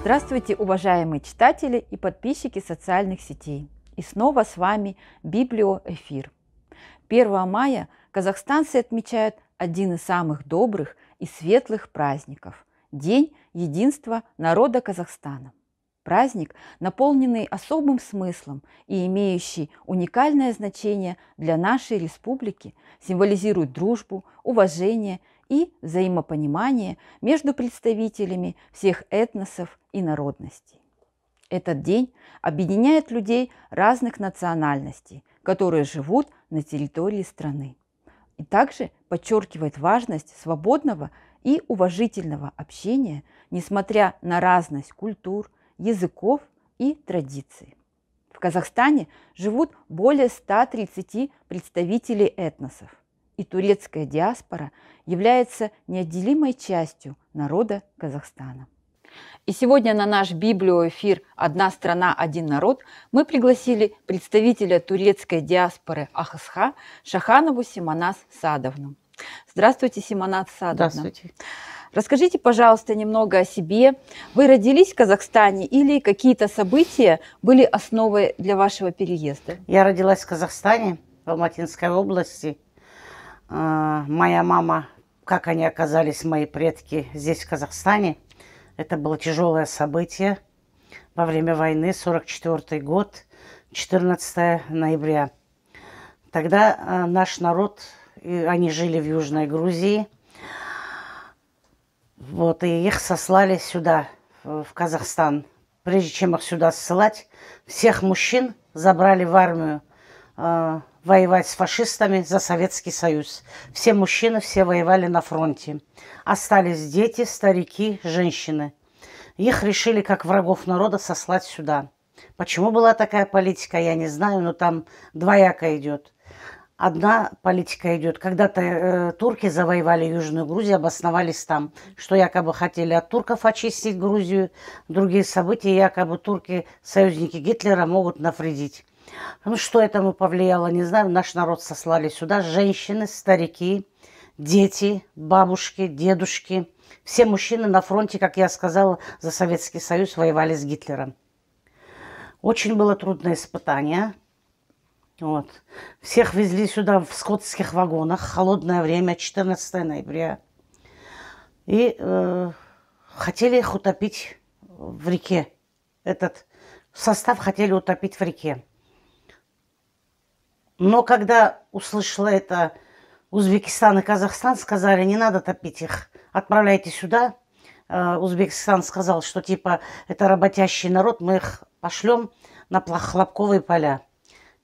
Здравствуйте, уважаемые читатели и подписчики социальных сетей. И снова с вами Библиоэфир. 1 мая казахстанцы отмечают один из самых добрых и светлых праздников – День единства народа Казахстана. Праздник, наполненный особым смыслом и имеющий уникальное значение для нашей республики, символизирует дружбу, уважение и взаимопонимание между представителями всех этносов и народностей. Этот день объединяет людей разных национальностей, которые живут на территории страны, и также подчеркивает важность свободного и уважительного общения, несмотря на разность культур, языков и традиций. В Казахстане живут более 130 представителей этносов, и турецкая диаспора является неотделимой частью народа Казахстана. И сегодня на наш библиоэфир «Одна страна, один народ» мы пригласили представителя турецкой диаспоры Ахысха Шаханову Симоназ Садовну. Здравствуйте, Симоназ Садовна. Здравствуйте. Расскажите, пожалуйста, немного о себе. Вы родились в Казахстане или какие-то события были основой для вашего переезда? Я родилась в Казахстане, в Алматинской области. Моя мама, как они оказались, мои предки, здесь, в Казахстане, это было тяжелое событие во время войны, 1944 год, 14 ноября. Тогда наш народ, они жили в Южной Грузии, и их сослали сюда, в Казахстан. Прежде чем их сюда ссылать, всех мужчин забрали в армию воевать с фашистами за Советский Союз. Все мужчины, все воевали на фронте. Остались дети, старики, женщины. Их решили, как врагов народа, сослать сюда. Почему была такая политика, я не знаю, но там двояко идет. Одна политика идет. Когда-то турки завоевали Южную Грузию, обосновались там, что якобы хотели от турков очистить Грузию. Другие события, якобы турки, союзники Гитлера, могут навредить. Ну, что этому повлияло, не знаю. Наш народ сослали сюда. Женщины, старики, дети, бабушки, дедушки. Все мужчины на фронте, как я сказала, за Советский Союз воевали с Гитлером. Очень было трудное испытание. Всех везли сюда в скотских вагонах. Холодное время, 14 ноября. И хотели их утопить в реке. Этот состав хотели утопить в реке. Но когда услышала это Узбекистан и Казахстан, сказали, не надо топить их, отправляйте сюда. Узбекистан сказал, что типа это работящий народ, мы их пошлем на хлопковые поля.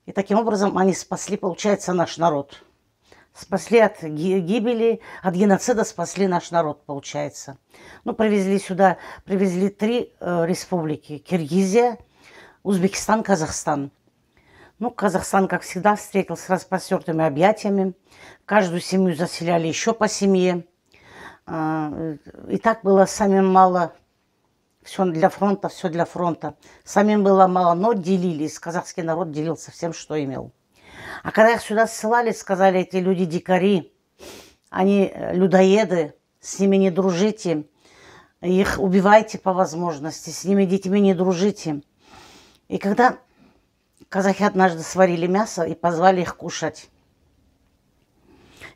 И таким образом они спасли, получается, наш народ. Спасли от гибели, от геноцида спасли наш народ, получается. Ну, привезли сюда, привезли 3 республики. Киргизия, Узбекистан, Казахстан. Ну, Казахстан, как всегда, встретил с распростертыми объятиями. Каждую семью заселяли еще по семье. И так было самим мало. Все для фронта, все для фронта. Самим было мало, но делились. Казахский народ делился всем, что имел. А когда их сюда ссылали, сказали, эти люди дикари, они людоеды, с ними не дружите, их убивайте по возможности, с ними детьми не дружите. И когда казахи однажды сварили мясо и позвали их кушать,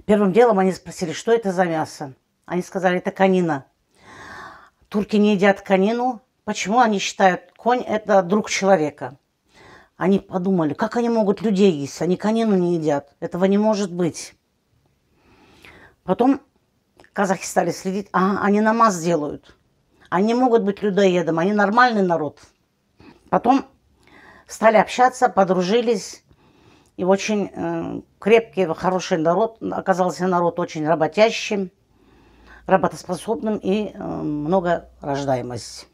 первым делом они спросили, что это за мясо. Они сказали, это конина. Турки не едят конину. Почему они считают, конь – это друг человека? Они подумали, как они могут людей есть, они конину не едят. Этого не может быть. Потом казахи стали следить, они намаз делают. Они не могут быть людоедом, они нормальный народ. Потом стали общаться, подружились. И очень крепкий, хороший народ. Оказался народ очень работящим, работоспособным и много рождаемость.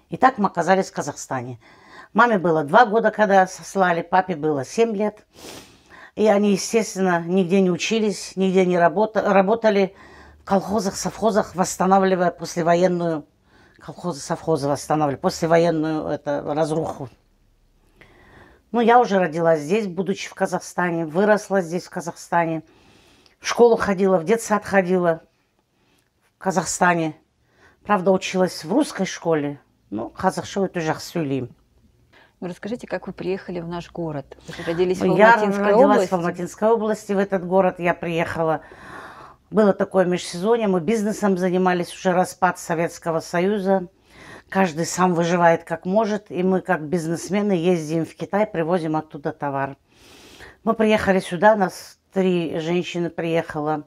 И так мы оказались в Казахстане. Маме было 2 года, когда сослали, папе было 7 лет. И они, естественно, нигде не учились, нигде не работали в колхозах, совхозах, восстанавливая послевоенную, колхозы, совхозы восстанавливали, послевоенную разруху. Ну, я уже родилась здесь, будучи в Казахстане, выросла здесь, в Казахстане. В школу ходила, в детсад ходила в Казахстане. Правда, училась в русской школе, но қазақша өте жақсы сөйлеймін. Ну, расскажите, как вы приехали в наш город? Вы же родились в Я Алматинской родилась области. в Алматинской области, в этот город я приехала. Было такое межсезонье, мы бизнесом занимались, уже распад Советского Союза. Каждый сам выживает как может, и мы как бизнесмены ездим в Китай, привозим оттуда товар. Мы приехали сюда, нас 3 женщины приехало.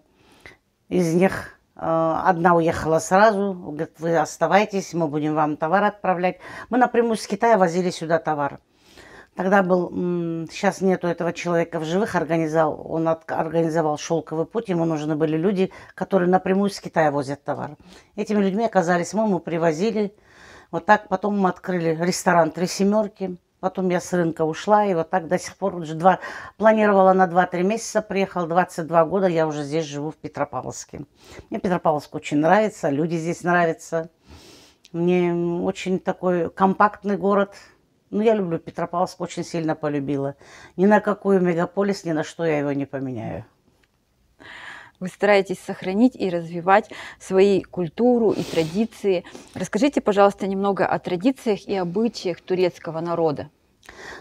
Из них одна уехала сразу, говорит, вы оставайтесь, мы будем вам товар отправлять. Мы напрямую с Китая возили сюда товар. Тогда был, сейчас нету этого человека в живых, он организовал шелковый путь, ему нужны были люди, которые напрямую с Китая возят товар. Этими людьми оказались мы привозили. Вот так потом мы открыли ресторан «Три семерки». Потом я с рынка ушла, и вот так до сих пор уже планировала на 2-3 месяца, приехала, 22 года, я уже здесь живу в Петропавловске. Мне Петропавловск очень нравится, люди здесь нравятся. Мне очень такой компактный город. Ну, я люблю Петропавловск, очень сильно полюбила. Ни на какой мегаполис, ни на что я его не поменяю. Вы стараетесь сохранить и развивать свои культуру и традиции. Расскажите, пожалуйста, немного о традициях и обычаях турецкого народа.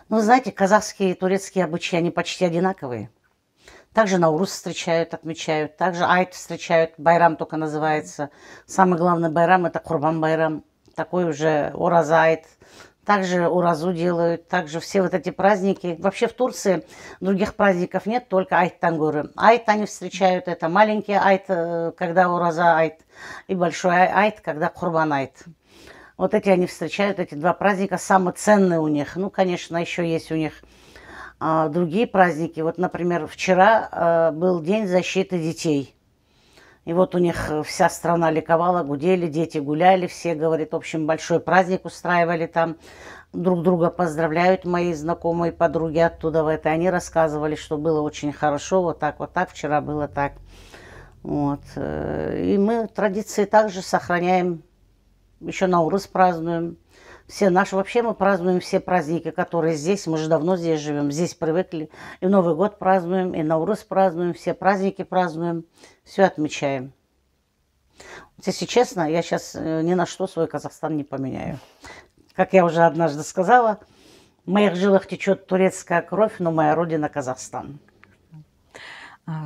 Ну, знаете, казахские и турецкие обычаи, они почти одинаковые. Также Наурус встречают, отмечают. Также Айт встречают, Байрам только называется. Самый главный Байрам – это Курбан Байрам. Такой уже Ораза Айт. Также Уразу делают, также все вот эти праздники. Вообще в Турции других праздников нет, только Айт Тангуры. Айт они встречают, это маленький Айт, когда Ураза Айт, и большой Айт, когда Курбан Айт. Вот эти они встречают, эти 2 праздника, самые ценные у них. Ну, конечно, еще есть у них другие праздники. Вот, например, вчера был День защиты детей. И вот у них вся страна ликовала, гудели, дети гуляли, все, говорит, в общем, большой праздник устраивали там. Друг друга поздравляют мои знакомые подруги оттуда. Они рассказывали, что было очень хорошо, вот так, вчера было так. Вот. И мы традиции также сохраняем, еще Наурыз празднуем. Все наши, вообще мы празднуем все праздники, которые здесь, мы же давно здесь живем, здесь привыкли. И Новый год празднуем, и Наурыз празднуем, все праздники празднуем, все отмечаем. Если честно, я сейчас ни на что свой Казахстан не поменяю. Как я уже однажды сказала, в моих жилах течет турецкая кровь, но моя родина Казахстан.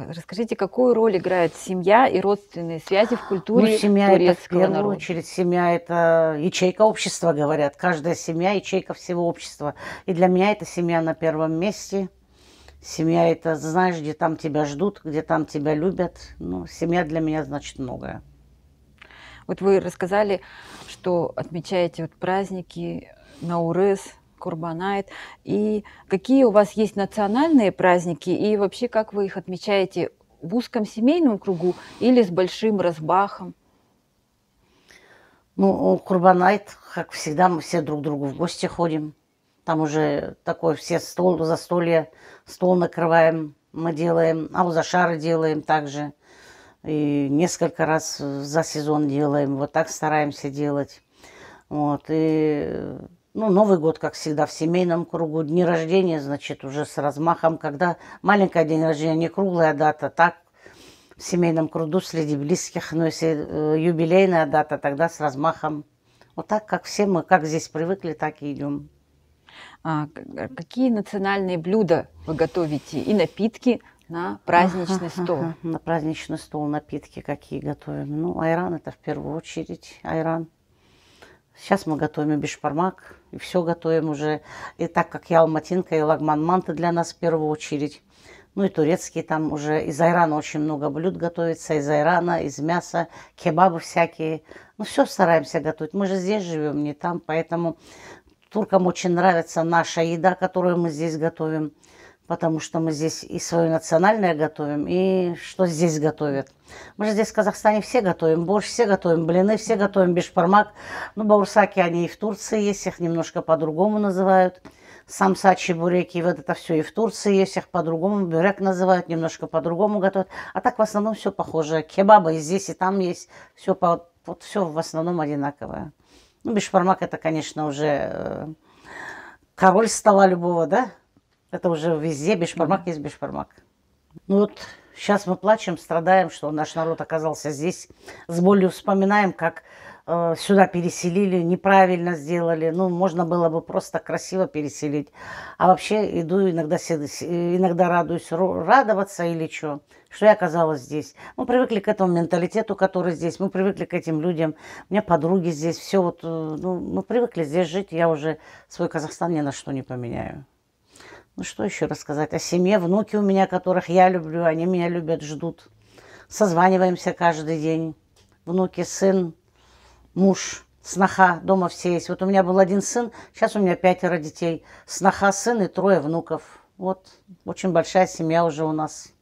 Расскажите, какую роль играет семья и родственные связи в культуре Ну, семья турецкого это в первую народа? очередь, семья это ячейка общества, говорят. Каждая семья ячейка всего общества. И для меня это семья на первом месте. Семья это, знаешь, где там тебя ждут, где там тебя любят. Ну, семья для меня значит многое. Вот вы рассказали, что отмечаете вот праздники Наурыз, Курбан Айт. И какие у вас есть национальные праздники, и вообще как вы их отмечаете, в узком семейном кругу или с большим разбахом? Ну, Курбан Айт, как всегда, мы все друг к другу в гости ходим. Там уже такой все застолье, стол накрываем, мы делаем, аузашары делаем также. И несколько раз за сезон делаем, вот так стараемся делать. Вот, и, ну, Новый год, как всегда, в семейном кругу. Дни рождения, значит, уже с размахом, когда маленький день рождения, не круглая дата, так, в семейном кругу среди близких, но если юбилейная дата, тогда с размахом. Вот так, как все мы, как здесь привыкли, так и идем. Какие национальные блюда вы готовите и напитки на праздничный стол? На праздничный стол напитки какие готовим? Ну, айран это в первую очередь, айран. Сейчас мы готовим бешбармак, и все готовим уже. И так как я алматинка, и лагман-манты для нас в первую очередь. Ну и турецкие там уже из айрана очень много блюд готовится, из айрана, из мяса, кебабы всякие. Ну все стараемся готовить. Мы же здесь живем, не там, поэтому туркам очень нравится наша еда, которую мы здесь готовим. Потому что мы здесь и свое национальное готовим, и что здесь готовят. Мы же здесь в Казахстане все готовим борщ, все готовим блины, все готовим бешбармак. Ну, баурсаки, они и в Турции есть, их немножко по-другому называют. Самсачи, буреки, вот это все и в Турции есть, их по-другому. Бюрек называют, немножко по-другому готовят. А так в основном все похоже. Кебабы и здесь, и там есть. Все, вот все в основном одинаковое. Ну, бешбармак это, конечно, уже король стола любого, да? Это уже везде бешбармак есть бешбармак. Ну вот сейчас мы плачем, страдаем, что наш народ оказался здесь. С болью вспоминаем, как сюда переселили, неправильно сделали. Ну, можно было бы просто красиво переселить. А вообще иду иногда радуюсь, радоваться или что я оказалась здесь. Мы привыкли к этому менталитету, который здесь, мы привыкли к этим людям. У меня подруги здесь, все вот, ну, мы привыкли здесь жить, я уже свой Казахстан ни на что не поменяю. Ну, что еще рассказать о семье, внуки у меня, которых я люблю, они меня любят, ждут. Созваниваемся каждый день. Внуки, сын, муж, сноха, дома все есть. Вот у меня был один сын, сейчас у меня 5 детей. Сноха, сын и 3 внуков. Вот, очень большая семья уже у нас.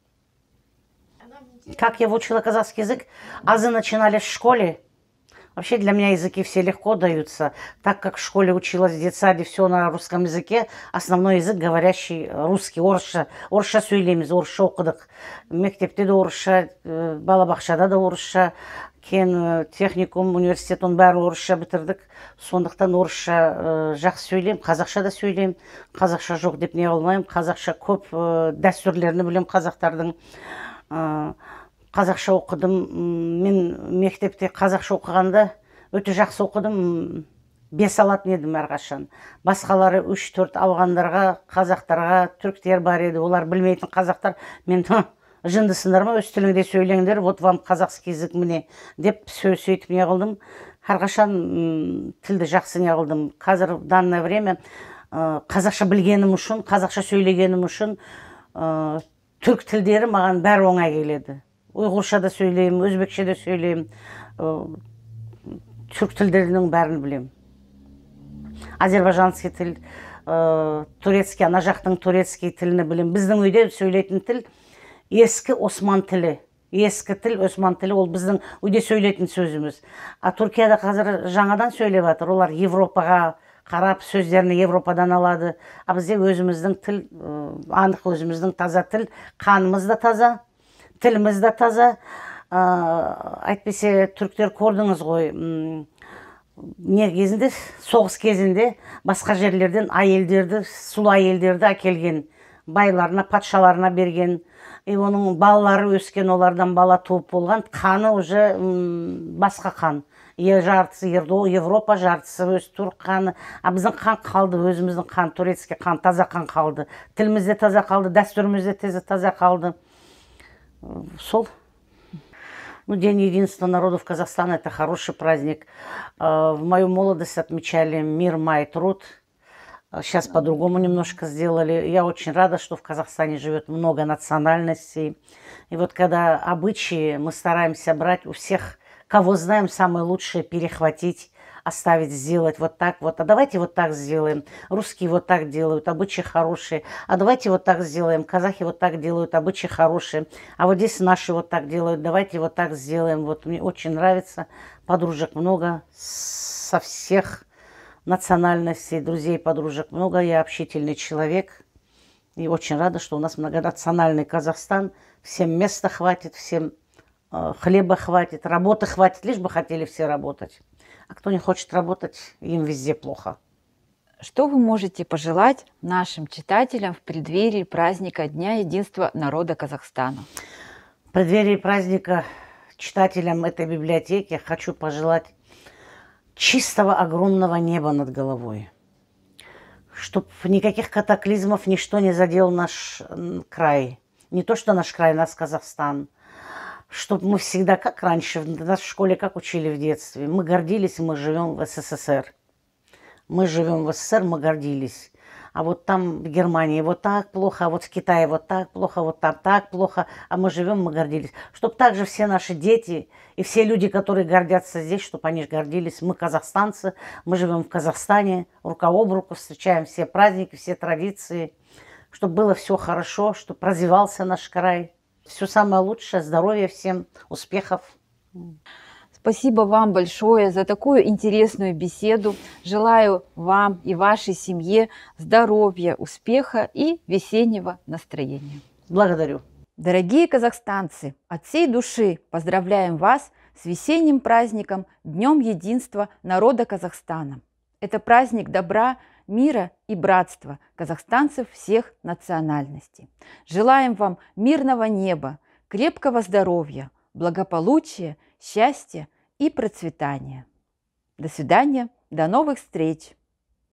Как я выучила казахский язык? Азы начинали в школе. Вообще для меня языки все легко даются. Так как в школе училась в детсаде, все на русском языке, основной язык говорящий русский, орысша. Орысша сөйлейміз, орысша оқыдық. Мектепте де орысша, балабақшада да орысша. Кейін техникум, университет, оның бәрі орысша бітірдік. Сондықтан орысша жақсы сөйлеймін, қазақша да сөйлеймін. Қазақша жоқ деп не қылмаймын. Қазақша көп дәстүрлерін білемін қазақтардың. Қазақша оқыдым. Мен мектепте қазақша оқығанда өте жақсы оқыдым. 5 алатын едім әрқашан. Басқалары 3-4 алғандарға, қазақтарға, түріктер бар еді. Олар білмейтін қазақтар, мен жындысыңдар ма, өз тіліңде сөйлеңдер, вот вам қазақский язык міне деп сөйтіп не қылдым. Әрқашан тілді жақсы не қылдым. Қазір в данное время қазақша білгенім үшін, қазақша сөйлегенім үшін түрк тілдері маған бәрі оңай келеді. Ұйғырша да сөйлеймін, өзбекше де сөйлеймін, түрк тілдерінің бәрін білемін. Азербайжанский тіл, турецкий, ана жақтың турецкий тіліні білемін. Біздің үйде сөйлейтін тіл ескі осман тілі. Ескі тіл, осман тілі, ол біздің үйде сөйлейтін сөзіміз. А Түркияда қазір жаңадан сөйлеп жатыр. Олар Европаға қарап, сөздерін Европадан алады. А бізде өзіміздің тіл, анық өзіміздің таза тіл, қанымыз да таза. Тіліміз де таза. Әйтпесе түріктер көрдіңіз ғой, не кезінде, соғыс кезінде басқа жерлерден әйелдерді, сұлу әйелдерді әкелген, байларына, патшаларына берген. Оның балалары өскен, олардан бала туып болған, қаны уже басқа қан. Жартысы Европа, жартысы өз түрік қаны. А біздің қан қалды, өзіміздің қан, турецкий қан, таза қан қалды. Тіліміз де таза қалды, дәстүріміз де таза қалды. Сол. Ну, День единства народов Казахстана – это хороший праздник. В мою молодость отмечали мир, май, труд. Сейчас по-другому немножко сделали. Я очень рада, что в Казахстане живет много национальностей. И вот когда обычаи мы стараемся брать у всех, кого знаем, самые лучшие, перехватить, оставить, сделать вот так вот. А давайте вот так сделаем. Русские вот так делают, обычаи хорошие. А давайте вот так сделаем. Казахи вот так делают, обычаи хорошие. А вот здесь наши вот так делают. Давайте вот так сделаем. Вот мне очень нравится. Подружек много со всех национальностей. Друзей, подружек много. Я общительный человек. И очень рада, что у нас многонациональный Казахстан. Всем места хватит, всем хлеба хватит, работы хватит. Лишь бы хотели все работать. А кто не хочет работать, им везде плохо. Что вы можете пожелать нашим читателям в преддверии праздника Дня единства народа Казахстана? В преддверии праздника читателям этой библиотеки хочу пожелать чистого огромного неба над головой. Чтоб никаких катаклизмов, ничто не задел наш край. Не то, что наш край, нас Казахстан. Чтобы мы всегда, как раньше, в нашей школе, как учили в детстве, мы гордились, мы живем в СССР. Мы живем в СССР, мы гордились. А вот там в Германии вот так плохо, а вот в Китае вот так плохо, вот там так плохо, а мы живем, мы гордились. Чтобы также все наши дети и все люди, которые гордятся здесь, чтобы они гордились. Мы казахстанцы, мы живем в Казахстане, рука об руку, встречаем все праздники, все традиции. Чтобы было все хорошо, чтобы развивался наш край. Все самое лучшее, здоровья всем, успехов. Спасибо вам большое за такую интересную беседу. Желаю вам и вашей семье здоровья, успеха и весеннего настроения. Благодарю. Дорогие казахстанцы, от всей души поздравляем вас с весенним праздником Днем единства народа Казахстана. Это праздник добра, мира и братства казахстанцев всех национальностей. Желаем вам мирного неба, крепкого здоровья, благополучия, счастья и процветания. До свидания, до новых встреч!